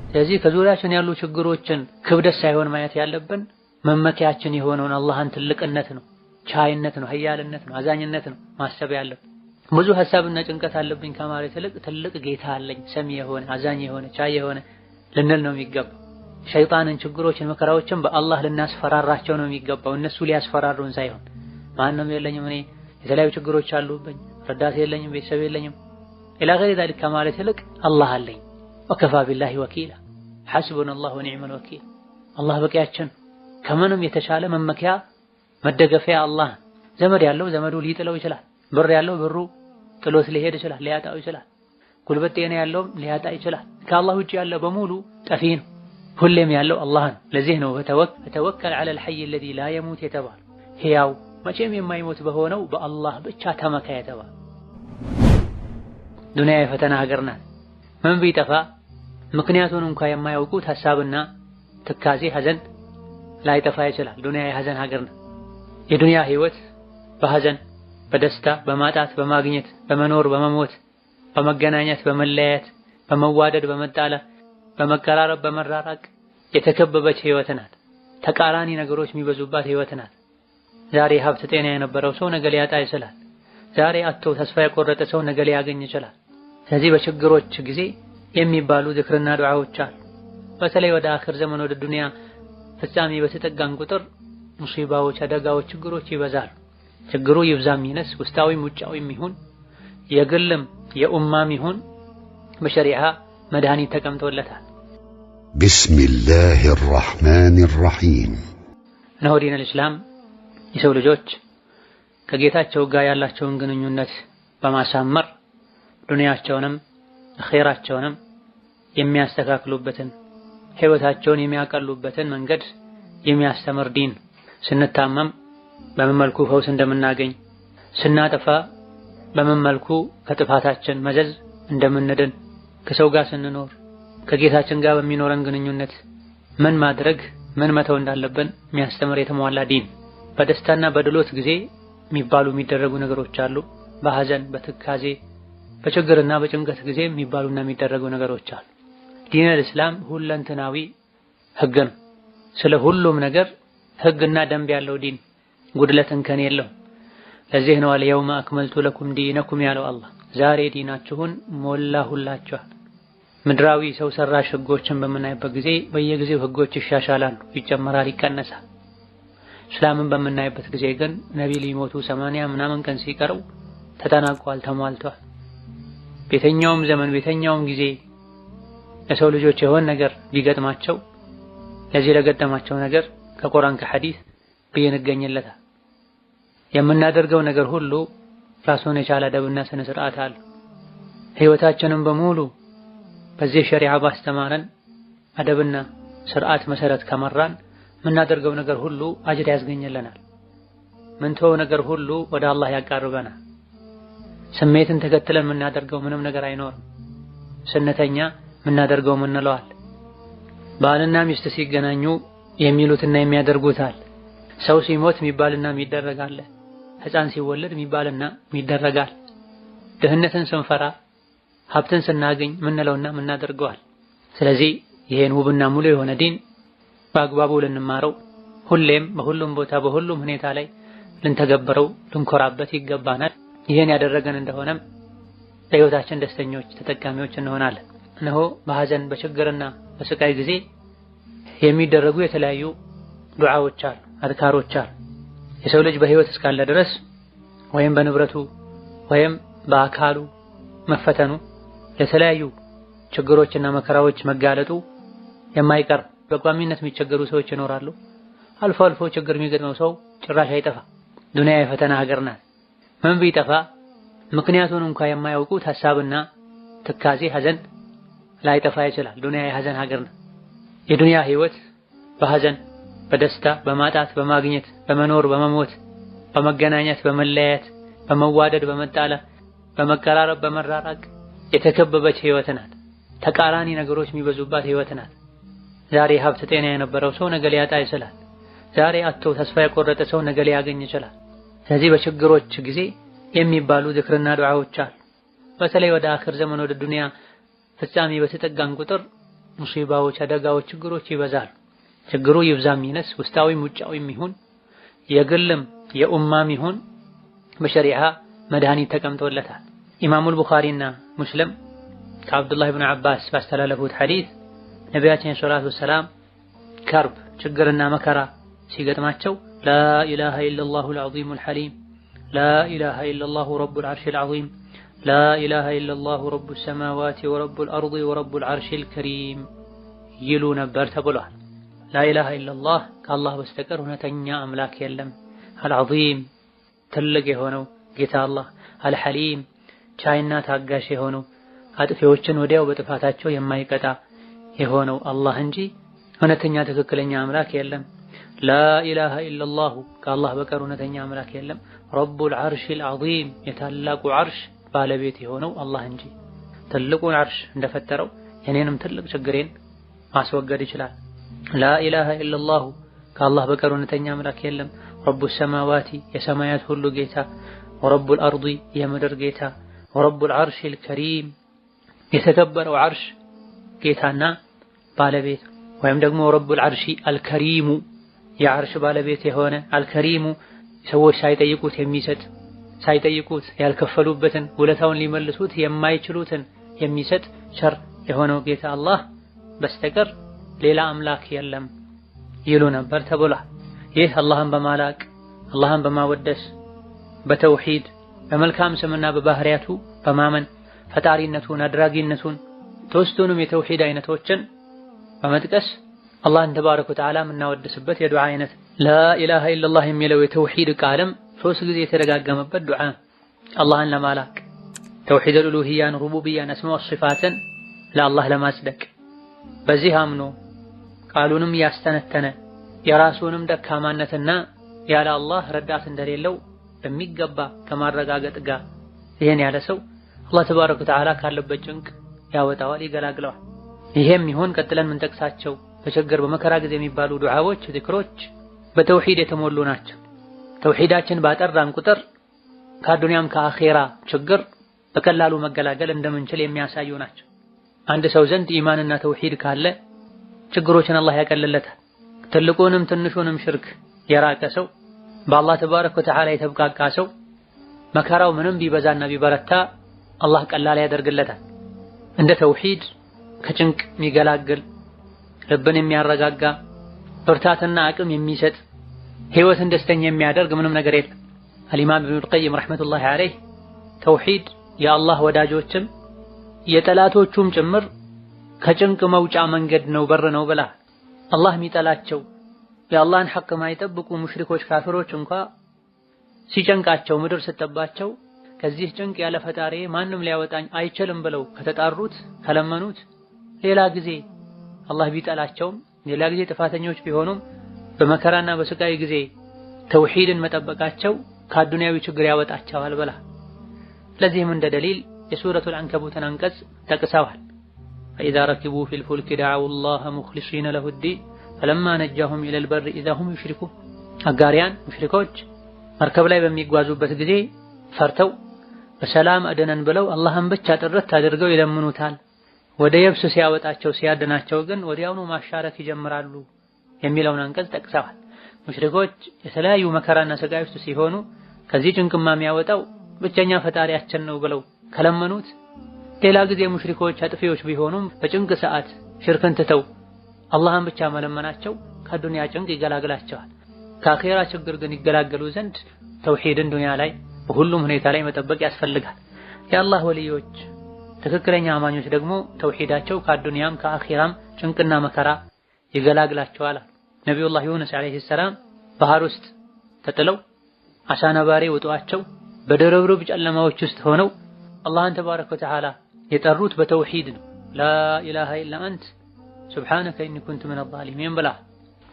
ስለዚህ ከዙሪያችን ያሉ ችግሮችን ክብደት ሳይሆን ማየት ያለብን መመኪያችን የሆነውን አላህን ትልቅነት ነው፣ ቻይነት ነው፣ ኃያልነት ነው፣ አዛኝነት ነው ማሰብ ያለብን። ብዙ ሐሳብና ጭንቀት አለብኝ ከማለት ይልቅ ትልቅ ጌታ አለኝ፣ ሰሚ የሆነ አዛኝ የሆነ ቻይ የሆነ ልንል ነው የሚገባው። ሸይጣንን፣ ችግሮችን፣ መከራዎችን በአላህ ልናስፈራራቸው ነው የሚገባው፣ እነሱ ሊያስፈራሩን ሳይሆን። ማንም የለኝም እኔ የተለያዩ ችግሮች አሉብኝ፣ ረዳት የለኝም፣ ቤተሰብ የለኝም ኢላ ገይሪ ዛሊክ ከማለት ይልቅ አላህ አለኝ ወከፋ ቢላሂ ወኪላ ሐስቡነላሁ ወኒዕመል ወኪል፣ አላህ በቂያችን፣ ከምንም የተሻለ መመኪያ መደገፊያ አላህ። ዘመድ ያለው ዘመዱ ሊጥለው ይችላል፣ ብር ያለው ብሩ ጥሎት ሊሄድ ይችላል፣ ሊያጣው ይችላል። ጉልበት ጤና ያለው ሊያጣ ይችላል። ከአላህ ውጭ ያለ በሙሉ ጠፊ ነው። ሁሌም ያለው አላህ ነው። ለዚህ ነው ተወከል ዐለል ሐይ አለዚ ላ የሙት የተባለው፣ ሕያው መቼም የማይሞት በሆነው በአላህ ብቻ ተመካ የተባለው። ዱንያ የፈተና ሀገር ናት። ምን ቢጠፋ ምክንያቱን እንኳን የማያውቁት ሐሳብና ትካዜ፣ ሐዘን ላይጠፋ ይችላል። ዱንያ የሐዘን ሀገር ናት። የዱንያ ህይወት በሐዘን፣ በደስታ፣ በማጣት፣ በማግኘት፣ በመኖር፣ በመሞት፣ በመገናኘት፣ በመለያየት፣ በመዋደድ፣ በመጣላት፣ በመቀራረብ፣ በመራራቅ የተከበበች ህይወት ናት። ተቃራኒ ነገሮች የሚበዙባት ህይወት ናት። ዛሬ ሀብት ጤና የነበረው ሰው ነገ ሊያጣ ይችላል። ዛሬ አጥቶ ተስፋ የቆረጠ ሰው ነገ ሊያገኝ ይችላል። ስለዚህ በችግሮች ጊዜ የሚባሉ ዝክርና ዱዓዎች አሉ። በተለይ ወደ አኺር ዘመን ወደ ዱንያ ፍጻሜ በተጠጋን ቁጥር ሙሲባዎች፣ አደጋዎች፣ ችግሮች ይበዛሉ። ችግሩ ይብዛም ይነስ፣ ውስጣዊም ውጫዊም ይሁን የግልም የኡማም ይሁን በሸሪዓ መድኃኒት ተቀምጦለታል። ቢስሚላሂ ራህማኒ ራሂም። እነሆ ዲነል ኢስላም የሰው ልጆች ከጌታቸው ጋር ያላቸውን ግንኙነት በማሳመር ዱንያቸውንም አኺራቸውንም የሚያስተካክሉበትን ህይወታቸውን የሚያቀሉበትን መንገድ የሚያስተምር ዲን። ስንታመም በምን መልኩ ፈውስ እንደምናገኝ፣ ስናጠፋ በምን መልኩ ከጥፋታችን መዘዝ እንደምንድን፣ ከሰው ጋር ስንኖር ከጌታችን ጋር በሚኖረን ግንኙነት ምን ማድረግ ምን መተው እንዳለብን የሚያስተምር የተሟላ ዲን። በደስታና በድሎት ጊዜ የሚደረጉ ነገሮች አሉ። በሐዘን፣ በትካዜ፣ በችግርና በጭንቀት ጊዜ የሚባሉና የሚደረጉ ነገሮች አሉ። ዲነል ኢስላም ሁለንተናዊ ህግ ነው። ስለ ሁሉም ነገር ህግና ደንብ ያለው ዲን፣ ጉድለት እንከን የለው። ለዚህ ነው አልየውመ አክመልቱ ለኩም ዲነኩም ያለው አላህ፣ ዛሬ ዲናችሁን ሞላሁላችኋል። ምድራዊ ሰው ሰራሽ ህጎችን በምናይበት ጊዜ በየጊዜው ህጎች ይሻሻላሉ፣ ይጨመራል፣ ይቀነሳል። እስላምን በምናይበት ጊዜ ግን ነቢ ሊሞቱ 80 ምናምን ቀን ሲቀረው ተጠናቋል፣ ተሟልቷል። ቤተኛውም ዘመን ቤተኛውም ጊዜ ለሰው ልጆች የሆነ ነገር ቢገጥማቸው ለዚህ ለገጠማቸው ነገር ከቁርአን ከሐዲስ ብይን ይገኝለታል። የምናደርገው ነገር ሁሉ ራሱን የቻለ አደብና ስነ ስርዓት አለ። ህይወታችንን በሙሉ በዚህ ሸሪዓ ባስተማረን አደብና ስርዓት መሰረት ከመራን የምናደርገው ነገር ሁሉ አጅር ያስገኝልናል። ምንተው ነገር ሁሉ ወደ አላህ ያቃርበናል። ስሜትን ተከትለን የምናደርገው ምንም ነገር አይኖርም። ስንተኛ የምናደርገው ምንለዋል። ባልና ሚስት ሲገናኙ የሚሉትና የሚያደርጉት አለ። ሰው ሲሞት የሚባልና የሚደረጋል። ህፃን ሲወለድ የሚባልና የሚደረጋል። ድህነትን ስንፈራ ሀብትን ስናገኝ ምንለውና ምናደርገዋል። ስለዚህ ይሄን ውብና ሙሉ የሆነ ዲን በአግባቡ ልንማረው፣ ሁሌም በሁሉም ቦታ በሁሉም ሁኔታ ላይ ልንተገብረው፣ ልንኮራበት ይገባናል። ይሄን ያደረገን እንደሆነም ለህይወታችን ደስተኞች ተጠቃሚዎች እንሆናለን። እነሆ በሐዘን በችግርና በስቃይ ጊዜ የሚደረጉ የተለያዩ ዱዓዎች አሉ፣ አዝካሮች አሉ። የሰው ልጅ በህይወት እስካለ ድረስ ወይም በንብረቱ ወይም በአካሉ መፈተኑ ለተለያዩ ችግሮችና መከራዎች መጋለጡ የማይቀር በቋሚነት የሚቸገሩ ሰዎች ይኖራሉ። አልፎ አልፎ ችግር የሚገጥመው ሰው ጭራሽ አይጠፋ። ዱንያ የፈተና ሀገር ናት። ምን ቢጠፋ ምክንያቱን እንኳን የማያውቁት ሐሳብና ትካዜ፣ ሐዘን ላይጠፋ ይችላል። ዱንያ የሐዘን ሀገር ናት። የዱንያ ህይወት በሐዘን፣ በደስታ፣ በማጣት፣ በማግኘት፣ በመኖር፣ በመሞት፣ በመገናኘት፣ በመለያየት፣ በመዋደድ፣ በመጣላት፣ በመቀራረብ፣ በመራራቅ የተከበበች ህይወት ናት። ተቃራኒ ነገሮች የሚበዙባት ህይወት ናት። ዛሬ ሀብት ጤና የነበረው ሰው ነገ ሊያጣ ይችላል። ዛሬ አጥቶ ተስፋ የቆረጠ ሰው ነገ ሊያገኝ ይችላል። ስለዚህ በችግሮች ጊዜ የሚባሉ ዝክርና ዱዓዎች አሉ። በተለይ ወደ አኺር ዘመን ወደ ዱንያ ፍጻሜ በተጠጋን ቁጥር ሙሲባዎች፣ አደጋዎች፣ ችግሮች ይበዛሉ። ችግሩ ይብዛም ይነስ ውስጣዊም ውጫዊም ይሁን የግልም የኡማም ይሁን በሸሪዓ መድኃኒት ተቀምጦለታል። ኢማሙል ቡኻሪና ሙስሊም ከአብዱላህ ብን አባስ ባስተላለፉት ሐዲስ ነቢያችን ሰለላሁ ዐለይሂ ወሰለም ከርብ ችግርና መከራ ሲገጥማቸው ላኢላሃ ኢለላሁል ዐዚሙል ሐሊም ላኢላሃ ኢለላሁ ረቡል ዐርሺል ዐዚም ላኢላሃ ኢለላሁ ረቡስ ሰማዋቲ ወረቡል አርዲ ወረቡል ዐርሺል ከሪም ይሉ ነበር ተብሏል። ላኢላሃ ኢለላህ ከአላህ በስተቀር እውነተኛ አምላክ የለም። አልዐዚም ትልቅ የሆነው ጌታ አላህ፣ አልሐሊም ቻይና ታጋሽ የሆነው አጥፊዎችን ወዲያው በጥፋታቸው የማይቀጣ የሆነው አላህ እንጂ እውነተኛ ትክክለኛ አምላክ የለም። ላኢላሃ ኢለላሁ ከአላህ በቀር እውነተኛ አምላክ የለም። ረቡል ዐርሺል ዐዚም የታላቁ ዐርሽ ባለቤት የሆነው አላህ እንጂ ትልቁን ዐርሽ እንደፈጠረው የኔንም ትልቅ ችግሬን ማስወገድ ይችላል። ላኢላሃ ኢለላሁ ከአላህ በቀር እውነተኛ አምላክ የለም። ረቡስ ሰማዋቲ የሰማያት ሁሉ ጌታ፣ ወረቡል አርዲ የምድር ጌታ፣ ወረቡል ዐርሺል ከሪም የተከበረው ዐርሽ ጌታና ባለቤት፣ ወይም ደግሞ ረቡል ዐርሺ አልከሪሙ የዐርሽ ባለቤት የሆነ አልከሪሙ ሰዎች ሳይጠይቁት የሚሰጥ ሳይጠይቁት ያልከፈሉበትን ውለታውን ሊመልሱት የማይችሉትን የሚሰጥ ቸር የሆነው ጌታ አላህ በስተቀር ሌላ አምላክ የለም ይሉ ነበር ተብሏል። ይህ አላህን በማላቅ አላህን በማወደስ በተውሂድ በመልካም ስምና በባህሪያቱ በማመን ፈጣሪነቱን አድራጊነቱን ሦስቱንም የተውሂድ አይነቶችን በመጥቀስ አላህን ተባረከ ወተዓላ የምናወድስበት የዱዓ አይነት ላኢላሃ ኢለላህ የሚለው የተውሂድ ቃልም 3 ጊዜ የተደጋገመበት ዱዓ አላህን ለማላቅ ተውሂደል ኡሉሂያን ሩቡቢያን አስማ ወሲፋትን ለአላህ ለማጽደቅ በዚህ አምኖ ቃሉንም ያስተነተነ የራሱንም ደካማነትና ያለ አላህ ረዳት እንደሌለው በሚገባ ከማረጋገጥ ጋር ይሄን ያለ ሰው አላህ ተባረከ ወተዓላ ካለበት ጭንቅ ያወጣዋል፣ ይገላግለዋል። ይሄም ይሁን ቀጥለን ምን ጠቅሳቸው በችግር በመከራ ጊዜ የሚባሉ ዱዓዎች፣ ዚክሮች በተውሂድ የተሞሉ ናቸው። ተውሂዳችን ባጠራን ቁጥር ከአዱንያም ከአኼራ ችግር በቀላሉ መገላገል እንደምንችል የሚያሳዩ ናቸው። አንድ ሰው ዘንድ ኢማንና ተውሂድ ካለ ችግሮችን አላህ ያቀልለታል። ትልቁንም ትንሹንም ሽርክ የራቀ ሰው በአላህ ተባረከ ወተዓላ የተብቃቃ ሰው መከራው ምንም ቢበዛና ቢበረታ አላህ ቀላል ያደርግለታል። እንደ ተውሂድ ከጭንቅ የሚገላግል ልብን የሚያረጋጋ ብርታትና አቅም የሚሰጥ ህይወትን ደስተኛ የሚያደርግ ምንም ነገር የለም። አልኢማም ኢብኑል ቀይም ረሕመቱላሂ ዐለይህ ተውሂድ የአላህ ወዳጆችም የጠላቶቹም ጭምር ከጭንቅ መውጫ መንገድ ነው፣ በር ነው ብላ አላህ የሚጠላቸው የአላህን ሐቅ ማይጠብቁ ሙሽሪኮች ካፊሮች እንኳ ሲጨንቃቸው ምድር ስትጠባቸው ከዚህ ጭንቅ ያለ ፈጣሪ ማንም ሊያወጣኝ አይችልም ብለው ከተጣሩት ከለመኑት ሌላ ጊዜ አላህ ቢጠላቸውም ሌላ ጊዜ ጥፋተኞች ቢሆኑም በመከራና በስቃይ ጊዜ ተውሂድን መጠበቃቸው ከአዱንያዊ ችግር ያወጣቸዋል ብላ ለዚህም እንደ ደሊል የሱረቱል አንከቡትን አንቀጽ ጠቅሰዋል። فإذا ركبوا في الفلك دعوا الله مخلصين له الدين فلما نجاهم إلى البر إذا هم يشركون አጋሪያን ሙሽሪኮች መርከብ ላይ በሚጓዙበት ጊዜ ፈርተው በሰላም አደነን ብለው አላህን ብቻ ጥርት አድርገው ይለምኑታል። ወደ የብስ ሲያወጣቸው ሲያድናቸው ግን ወዲያውኑ ማሻረክ ይጀምራሉ የሚለውን አንቀጽ ጠቅሰዋል። ሙሽሪኮች የተለያዩ መከራና ስቃይ ውስጥ ሲሆኑ ከዚህ ጭንቅማ የሚያወጣው ብቸኛ ፈጣሪያችን ነው ብለው ከለመኑት ሌላ ጊዜ ሙሽሪኮች አጥፊዎች ቢሆኑም በጭንቅ ሰዓት ሽርክን ትተው አላህን ብቻ መለመናቸው ከዱንያ ጭንቅ ይገላግላቸዋል። ከአኼራ ችግር ግን ይገላገሉ ዘንድ ተውሂድን ዱንያ ላይ በሁሉም ሁኔታ ላይ መጠበቅ ያስፈልጋል። የአላህ ወልዮች ትክክለኛ አማኞች ደግሞ ተውሂዳቸው ከዱንያም ከአኼራም ጭንቅና መከራ ይገላግላቸዋል። ነቢዩላህ ዩኑስ ዐለይሂ ሰላም ባህር ውስጥ ተጥለው አሳ ነባሪ ወጧቸው በድርብርብ ጨለማዎች ውስጥ ሆነው አላህን ተባረከ ወተዓላ የጠሩት በተውሂድ ነው። ላኢላሃ ኢላ አንት ሱብሓነከ ኢኒ ኩንቱ ሚነ ዛሊሚን ብላ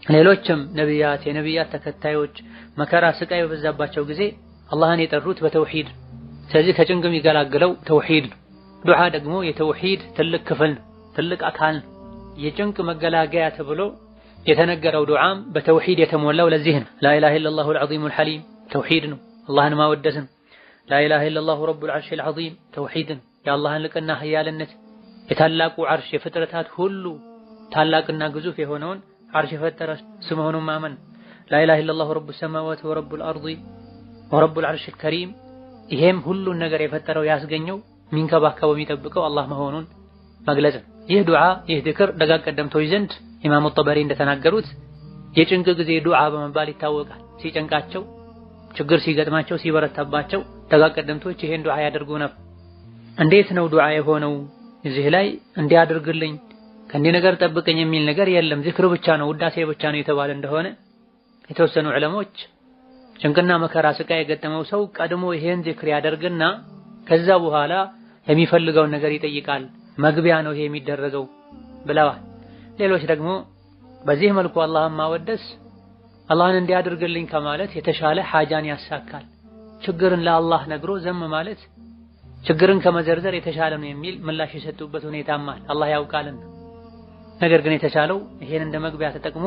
ሌሎችም ነቢያት የነቢያት ተከታዮች መከራ ስቃይ በበዛባቸው ጊዜ አላህን የጠሩት በተውሂድ። ስለዚህ ከጭንቅ የሚገላግለው ተውሂድ ነው። ዱዓ ደግሞ የተውሂድ ትልቅ ክፍል ነው፣ ትልቅ አካል ነው። የጭንቅ መገላገያ ተብሎ የተነገረው ዱዓም በተውሂድ የተሞላው ለዚህ ነው። ላኢላሃ ኢለላሁል ዐዚሙል ሐሊም ተውሂድ ነው፣ አላህን ማወደስ ነው። ላኢላሃ ኢለላሁ ረቡል ዐርሺል ዐዚም ተውሂድ ነው፣ የአላህን ልቅና ህያልነት የታላቁ ዐርሽ የፍጥረታት ሁሉ ታላቅና ግዙፍ የሆነውን አርሽ የፈጠረ ስሙን ማመን ላኢላሃ ኢለላሁ ረቡስ ሰማዋቲ ወረቡል አርዲ ወረቡል አርሽል ከሪም ይሄም ሁሉን ነገር የፈጠረው ያስገኘው ሚንከባከበው የሚጠብቀው አላህ መሆኑን መግለጽ። ይህ ዱዓ ይህ ዚክር ደጋግ ቀደምቶች ዘንድ ኢማሙ ጠበሪ እንደተናገሩት የጭንቅ ጊዜ ዱዓ በመባል ይታወቃል። ሲጨንቃቸው ችግር ሲገጥማቸው ሲበረታባቸው ደጋግ ቀደምቶች ይሄን ዱዓ ያደርጉ ነበር። እንዴት ነው ዱዓ የሆነው? እዚህ ላይ እንዲያደርግልኝ ከእንዲህ ነገር ጠብቀኝ የሚል ነገር የለም፣ ዚክር ብቻ ነው ውዳሴ ብቻ ነው የተባለ እንደሆነ የተወሰኑ ዑለሞች ጭንቅና መከራ ስቃይ የገጠመው ሰው ቀድሞ ይሄን ዚክር ያደርግና ከዛ በኋላ የሚፈልገውን ነገር ይጠይቃል፣ መግቢያ ነው ይሄ የሚደረገው ብለዋል። ሌሎች ደግሞ በዚህ መልኩ አላህን ማወደስ አላህን እንዲያደርግልኝ ከማለት የተሻለ ሐጃን ያሳካል፣ ችግርን ለአላህ ነግሮ ዘም ማለት ችግርን ከመዘርዘር የተሻለ ነው የሚል ምላሽ የሰጡበት ሁኔታም አለ፣ አላህ ያውቃልና። ነገር ግን የተሻለው ይሄን እንደ መግቢያ ተጠቅሞ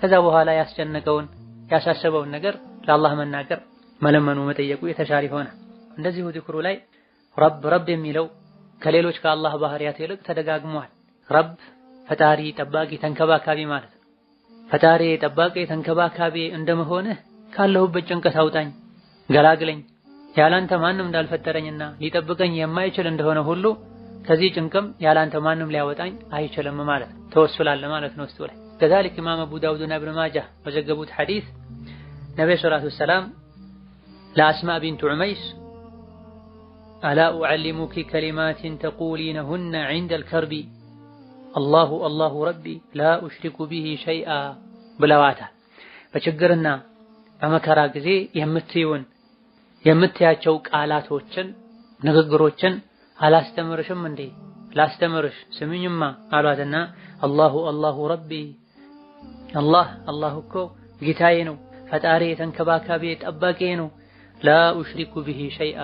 ከዛ በኋላ ያስጨነቀውን ያሳሰበውን ነገር ለአላህ መናገር መለመኑ መጠየቁ የተሻለ ይሆናል። እንደዚሁ ዚክሩ ላይ ረብ የሚለው ከሌሎች ከአላህ ባህሪያት ይልቅ ተደጋግሟል። ረብ ፈጣሪ፣ ጠባቂ፣ ተንከባካቢ ማለት ነው። ፈጣሪ፣ ጠባቂ፣ ተንከባካቢ እንደመሆንህ ካለሁበት ጭንቀት አውጣኝ፣ ገላግለኝ፣ ያላንተ ማንም እንዳልፈጠረኝና ሊጠብቀኝ የማይችል እንደሆነ ሁሉ ከዚህ ጭንቅም ያላንተ ማንም ሊያወጣኝ አይችልም ማለት ነው። ተወሱላለ ማለት ነው ውስጡ ላይ። ከዛሊክ ኢማም አቡ ዳውድና ኢብኑ ማጃህ በዘገቡት ሐዲስ ነብዩ ሰለላሁ ዐለይሂ ወሰለም ለአስማ ቢንት ዑመይስ አላ ኡዓሊሙኪ ከሊማትን ተቁሊነሁነ ዒንደል ከርቢ አላሁ አላሁ ረቢ ላ ኡሽሪኩ ቢሂ ሸይአ ብለዋታል። በችግርና በመከራ ጊዜ የምትያቸው ቃላቶችን ንግግሮችን አላስተምርሽም እንዴ? ላስተምርሽ ስምኝማ አሏትና አላሁ አላሁ ረቢ አላህ እኮ ጌታዬ ነው፣ ፈጣሪ፣ ተንከባካቢ፣ ጠባቂ ነው። ላ ኡሽሪኩ ቢሂ ሸይአ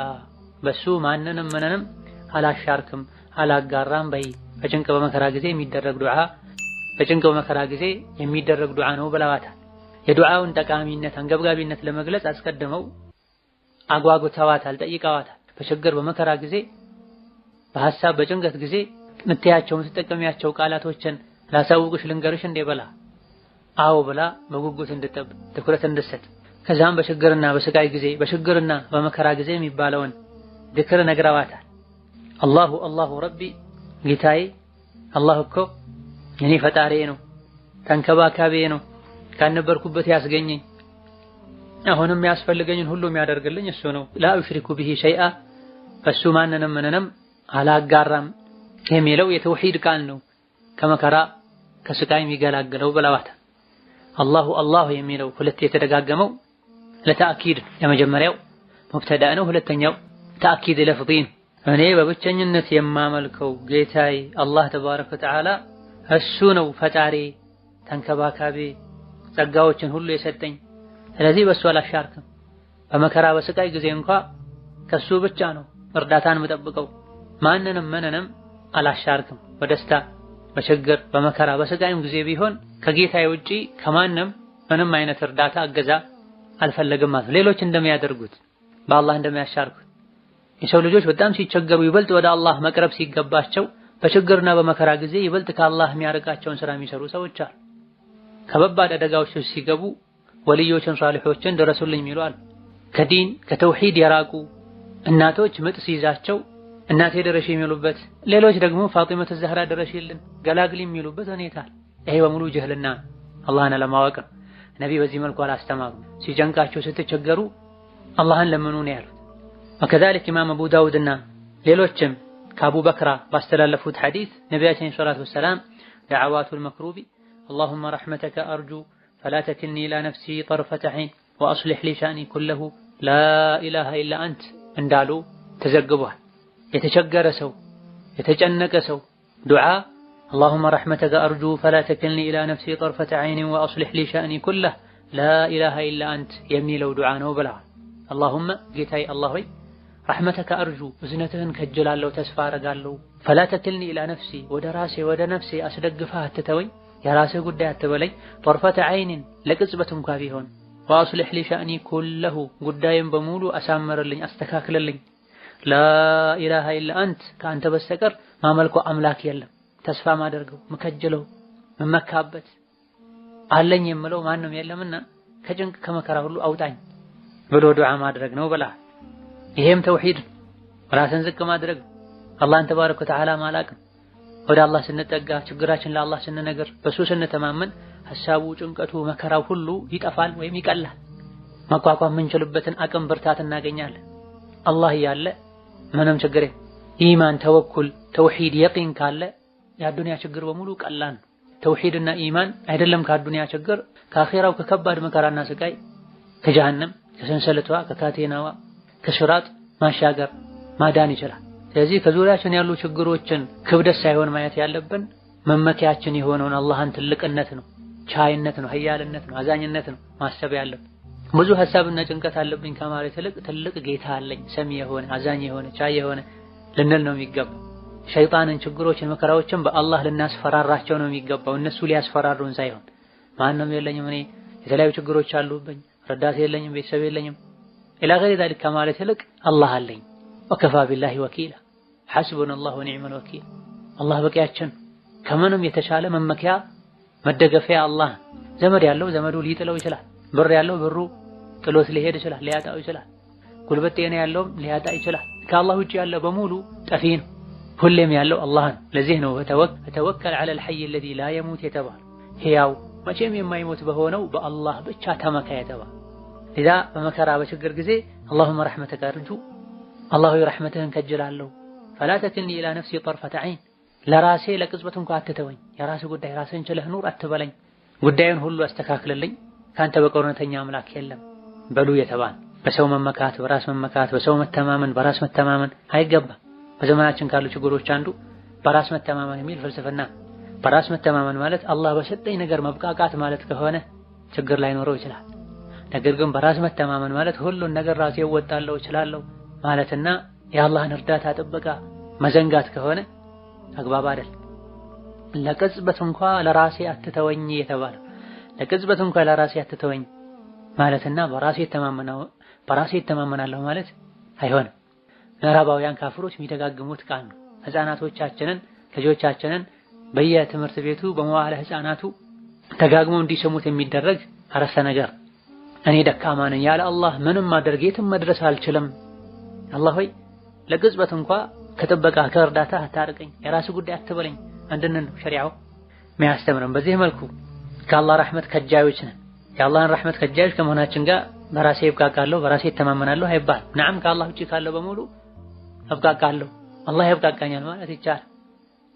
በሱ ማንንም ምንንም አላሻርክም አላጋራም በይ። በጭንቅ በመከራ ጊዜ የሚደረግ ዱዓ ነው ብለዋታል። የዱዓውን ጠቃሚነት አንገብጋቢነት ለመግለጽ አስቀድመው አጓጉተዋታል፣ ጠይቀዋታል። በችግር በመከራ ጊዜ በሐሳብ በጭንቀት ጊዜ ምትያቸውን ስትጠቀሚያቸው ቃላቶችን ላሳውቅሽ ልንገርሽ እንዴ በላ አዎ ብላ በጉጉት እንድትጠብቅ ትኩረት እንድትሰጥ ከዛም በችግርና በስቃይ ጊዜ በችግርና በመከራ ጊዜ የሚባለውን ዚክር ነግረዋታል። አላሁ አላሁ ረቢ ጌታዬ አላህ እኮ የኔ ፈጣሪ ነው፣ ተንከባካቢ ነው፣ ካነበርኩበት ያስገኘኝ አሁንም ያስፈልገኝን ሁሉ የሚያደርግልኝ እሱ ነው። ላ ኡሽሪኩ ቢሂ ሸይአ በሱ ማንንም ምንንም አላጋራም የሚለው የተውሂድ ቃል ነው፣ ከመከራ ከስቃይ የሚገላግለው ብለዋታል። አላሁ አላሁ የሚለው ሁለት የተደጋገመው ለተአኪድ የመጀመሪያው ሙብተዳ ነው፣ ሁለተኛው ተአኪድ ለፍዚ ነው። እኔ በብቸኝነት የማመልከው ጌታዬ አላህ ተባረከ ወተዓላ እሱ ነው ፈጣሪ፣ ተንከባካቢ፣ ጸጋዎችን ሁሉ የሰጠኝ። ስለዚህ በሱ አላሻርክም። በመከራ በስቃይ ጊዜ እንኳ ከሱ ብቻ ነው እርዳታን የምጠብቀው። ማንንም ምንንም አላሻርክም። በደስታ በችግር በመከራ በስቃይም ጊዜ ቢሆን ከጌታዬ ውጪ ከማንም ምንም አይነት እርዳታ እገዛ አልፈለግም ማለት። ሌሎች እንደሚያደርጉት በአላህ እንደሚያሻርኩት የሰው ልጆች በጣም ሲቸገሩ ይበልጥ ወደ አላህ መቅረብ ሲገባቸው በችግርና በመከራ ጊዜ ይበልጥ ከአላህ የሚያርቃቸውን ስራ የሚሰሩ ሰዎች አሉ። ከበባድ አደጋዎች ሲገቡ ወልዮችን ሷሊሖችን ድረሱልኝ የሚሉ አሉ። ከዲን ከተውሂድ የራቁ እናቶች ምጥ ሲይዛቸው እናቴ ድረሽ የሚሉበት፣ ሌሎች ደግሞ ፋጢመቱ ዘህራ ድረሽልን ገላግሊ የሚሉበት ሁኔታ። ይሄ በሙሉ ጅህልና አላህን አለማወቅ ነው። ነቢ በዚህ መልኩ አላስተማሩም። ሲጨንቃቸው ስትቸገሩ አላህን ለምኑ ነው ያሉት። ወከዛሊክ ኢማም አቡ ዳውድና ሌሎችም ከአቡ በክራ ባስተላለፉት ሐዲስ ነቢያችን ሰለላሁ ዐለይሂ ወሰለም ደዓዋቱል መክሩቢ اللهم رحمتك أرجو فلا تكلني إلى نفسي طرفة عين وأصلح لي شأني كله لا إله إلا أنت እንዳሉ ተዘግቧል። የተቸገረ ሰው የተጨነቀ ሰው ዱዓ اللهم رحمتك أرجو فلا تكلني إلى نفسي طرفة عين وأصلح لي شأني كله لا إله إلا أنت የሚለው ዱዓ ነው ብለዋል። اللهم ጌታዬ አላህ ሆይ رحمتك أرجو እዝነትህን ከጅላለሁ ተስፋ አረጋለሁ فلا تكلني إلى نفسي ወደ ነፍሴ አስደግፈህ አትተወኝ፣ የራስህ ጉዳይ አትበለኝ። طرفة عين ለቅጽበት እንኳን ቢሆን وأصلح لي شأني كله ጉዳይን በሙሉ አሳምርልኝ አስተካክልልኝ። لا إله إلا أنت ከአንተ በስተቀር ማመልኮ አምላክ የለም፣ ተስፋ ማደርገው መከጀለው መመካበት አለኝ የምለው ማንም የለምና ከጭንቅ ከመከራ ሁሉ አውጣኝ ብሎ ዱዓ ማድረግ ነው ብላ። ይሄም ተውሂድ ራስን ዝቅ ማድረግ አላህን ተባረከ ወተዓላ ማላቅ ወደ አላህ ስንጠጋ ችግራችን ለአላህ ስንነግር በሱ ስንተማመን ሐሳቡ ጭንቀቱ መከራው ሁሉ ይጠፋል ወይም ይቀላል። መቋቋም የምንችልበትን አቅም ብርታት እናገኛለን። አላህ ያለ ምንም ችግር ኢማን ተወኩል ተውሂድ የቂን ካለ የአዱንያ ችግር በሙሉ ቀላል ነው። ተውሂድና ኢማን አይደለም ከአዱንያ ችግር ከአኺራው ከከባድ መከራና ስቃይ ከጀሃነም ከሰንሰለቷ ከካቴናዋ ከሽራጥ ማሻገር ማዳን ይችላል። ስለዚህ ከዙሪያችን ያሉ ችግሮችን ክብደት ሳይሆን ማየት ያለብን መመኪያችን የሆነውን አላህን ትልቅነት ነው፣ ቻይነት ነው፣ ሀያልነት ነው፣ አዛኝነት ነው ማሰብ ያለብን። ብዙ ሐሳብና ጭንቀት አለብኝ ከማለት ይልቅ ትልቅ ጌታ አለኝ ሰሚ የሆነ አዛኝ የሆነ ቻይ የሆነ ልንል ነው የሚገባው። ሸይጣንን ችግሮችን መከራዎችን በአላህ ልናስፈራራቸው ነው የሚገባው፣ እነሱ ሊያስፈራሩን ሳይሆን። ማንም የለኝም እኔ የተለያዩ ችግሮች አሉብኝ ረዳት የለኝም ቤተሰብ የለኝም ኢላ ገይሪ ዛሊክ ከማለት ይልቅ አላህ አለኝ ወከፋ ቢላሂ ወኪላ ሐስቡነላሁ ወኒዕመል ወኪል አላህ በቂያችን ከምንም የተሻለ መመኪያ መደገፊያ አላህ። ዘመድ ያለው ዘመዱ ሊጥለው ይችላል፣ ብር ያለው ብሩ ጥሎት ሊሄድ ይችላል ሊያጣው ይችላል፣ ጉልበት ጤና ያለውም ሊያጣ ይችላል። ከአላህ ውጭ ያለው በሙሉ ጠፊ ነው። ሁሌም ያለው አላህ ነው። ለዚህ ነው ተወከል ዐለል ሐይ አለዚ ላ የሙት የተባለ ሕያው መቼም የማይሞት በሆነው በአላህ ብቻ ተመካ የተባለ። ለዛ በመከራ በችግር ጊዜ አላሁመ ረሕመተከ አርጁ አላሁ ረሕመትህን ከጅላለሁ ፈላ ተክልኒ ኢላ ነፍሲ ጠርፈተ ዐይን ለራሴ ለቅጽበት እንኳን አትተወኝ፣ የራስ ጉዳይ ራስህን ችለህ ኑር አትበለኝ፣ ጉዳዩን ሁሉ አስተካክልልኝ፣ ካንተ በቀር እውነተኛ አምላክ የለም በሉ የተባለ። በሰው መመካት በራስ መመካት በሰው መተማመን በራስ መተማመን አይገባም። በዘመናችን ካሉ ችግሮች አንዱ በራስ መተማመን የሚል ፍልስፍና። በራስ መተማመን ማለት አላህ በሰጠኝ ነገር መብቃቃት ማለት ከሆነ ችግር ላይኖረው ይችላል። ነገር ግን በራስ መተማመን ማለት ሁሉን ነገር ራሴ እወጣለሁ እችላለሁ ማለትና የአላህን እርዳታ ጥበቃ መዘንጋት ከሆነ አግባብ አይደል። ለቅጽበት እንኳን ለራሴ አትተወኝ የተባለው ለቅጽበት እንኳን ለራሴ አትተወኝ ማለትና በራሴ እተማመናለሁ ማለት አይሆንም። ምዕራባውያን ካፍሮች የሚደጋግሙት ቃል ነው። ህፃናቶቻችንን ልጆቻችንን በየትምህርት ቤቱ በመዋዕለ ህፃናቱ ተጋግመው እንዲሰሙት የሚደረግ አረፍተ ነገር እኔ ደካማ ነኝ ያለ አላህ ምንም ማድረግ የትም መድረስ አልችልም፣ አላህ ሆይ ለቅጽበት እንኳን ከጥበቃ ከእርዳታ አታርቀኝ፣ የራስ ጉዳይ አትበለኝ እንድንል ነው ሸሪዓው የሚያስተምረን። በዚህ መልኩ ከአላህ ረሕመት ከጃዮች ነን። የአላህን ረሕመት ከጃዮች ከመሆናችን ጋር በራሴ ይብቃቃለሁ በራሴ እተማመናለሁ አይባል። ነዓም ከአላህ ውጪ ካለው በሙሉ እብቃቃለሁ አላህ ይብቃቃኛል ማለት ይቻላል።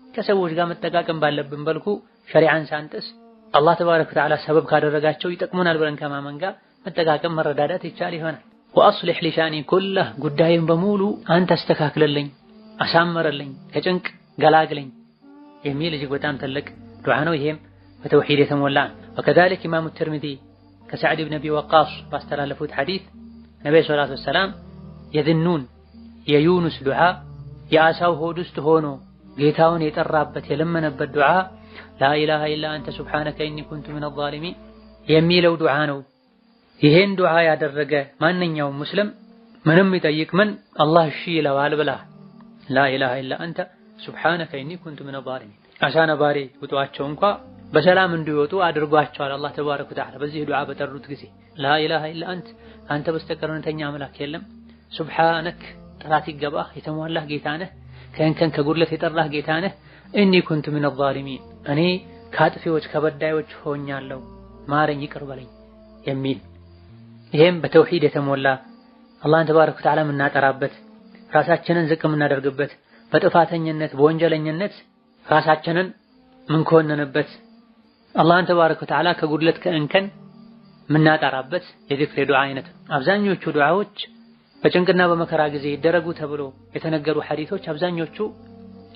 ከሰዎች ጋር መጠቃቀም ባለብን በልኩ ሸሪዓን ሳንጥስ አላህ ተባረከ ወተዓላ ሰበብ ካደረጋቸው ይጠቅሙናል ብለን ከማመን ጋር መጠቃቀም መረዳዳት ይቻል ይሆናል። ወአስሊሕ ሊሻኒ ኩለህ ጉዳይን በሙሉ አንተ አስተካክልልኝ አሳምርልኝ ከጭንቅ ገላግለኝ የሚል እጅግ በጣም ትልቅ ዱዓ ነው። ይሄም በተውሂድ የተሞላ ነው። ወከዛሊክ ኢማሙ ትርሚዚ ከሰዕድ ብን አቢ ወቃስ ባስተላለፉት ሐዲስ ነብዩ ሰለላሁ ዐለይሂ ወሰለም የዝኑን የዩኑስ ዱዓ የአሳው ሆድ ውስጥ ሆኖ ጌታውን የጠራበት የለመነበት ዱዓ ላኢላሃ ኢላ አንተ ሱብሓነከ ኢኒ ኩንቱ ሚነ ዛሊሚን የሚለው ዱዓ ነው። ይሄን ዱዓ ያደረገ ማንኛውም ሙስሊም ምንም ይጠይቅ ምን አላህ እሺ ይለዋል ብላ ላኢላሃ ኢላ አንተ ሱብሓነከ ኢኒ ኩንቱ ሚነ ዛሊሚን። አሳ ነባሪ ውጧቸው እንኳን በሰላም እንዲወጡ አድርጓቸዋል አላህ ተባረከ ወተዓላ በዚህ ዱዓ በጠሩት ጊዜ ላኢላሃ ኢላ አንተ በስተቀር እውነተኛ አምላክ የለም፣ ሱብሓነክ ጥራት ይገባህ የተሟላህ ጌታ ነህ፣ ከእንከን ከጉድለት የጠራህ ጌታ ነህ፣ ኢኒ ኩንቱ ሚነ ዛሊሚን እኔ ከአጥፊዎች ከበዳዮች ሆኛለሁ ማረኝ ይቅር በለኝ የሚል ይሄም በተውሂድ የተሞላ አላህን ተባረከ ወተዓላ የምናጠራበት ራሳችንን ዝቅ የምናደርግበት በጥፋተኝነት በወንጀለኝነት ራሳችንን ምንኮንንበት አላህን ተባረከ ወተዓላ ከጉድለት ከእንከን የምናጠራበት የዚክር የዱዓ አይነት። አብዛኞቹ ዱዓዎች በጭንቅና በመከራ ጊዜ ይደረጉ ተብሎ የተነገሩ ሐዲሶች አብዛኞቹ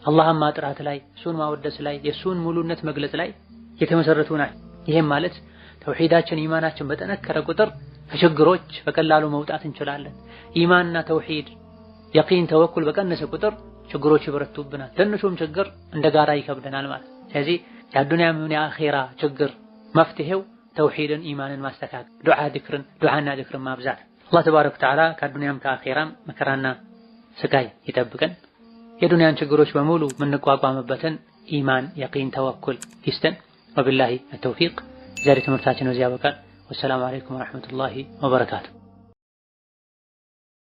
አላህን ማጥራት ላይ እሱን ማወደስ ላይ የእሱን ሙሉነት መግለጽ ላይ የተመሰረቱ ናቸው። ይሄም ማለት ተውሂዳችን ኢማናችን በጠነከረ ቁጥር ከችግሮች በቀላሉ መውጣት እንችላለን። ኢማንና ተውሂድ የቂን ተወኩል በቀነሰ ቁጥር ችግሮች ይበረቱብናል። ትንሹም ችግር እንደ ጋራ ይከብደናል ማለት። ስለዚህ የዱንያም ሆነ የአኺራ ችግር መፍትሄው ተውሂድን ኢማንን ማስተካከል ዱዓና ዚክርን ማብዛት። አላህ ተባረከ ወተዓላ ከዱንያም ከአኺራም መከራና ስቃይ ይጠብቀን። የዱንያን ችግሮች በሙሉ የምንቋቋምበትን ኢማን የቂን ተወኩል ይስጠን። ወቢላሂ አተውፊቅ። ዛሬ ትምህርታችን በዚህ ያበቃል። ወሰላሙ አለይኩም ወራህመቱላሂ ወበረካቱ።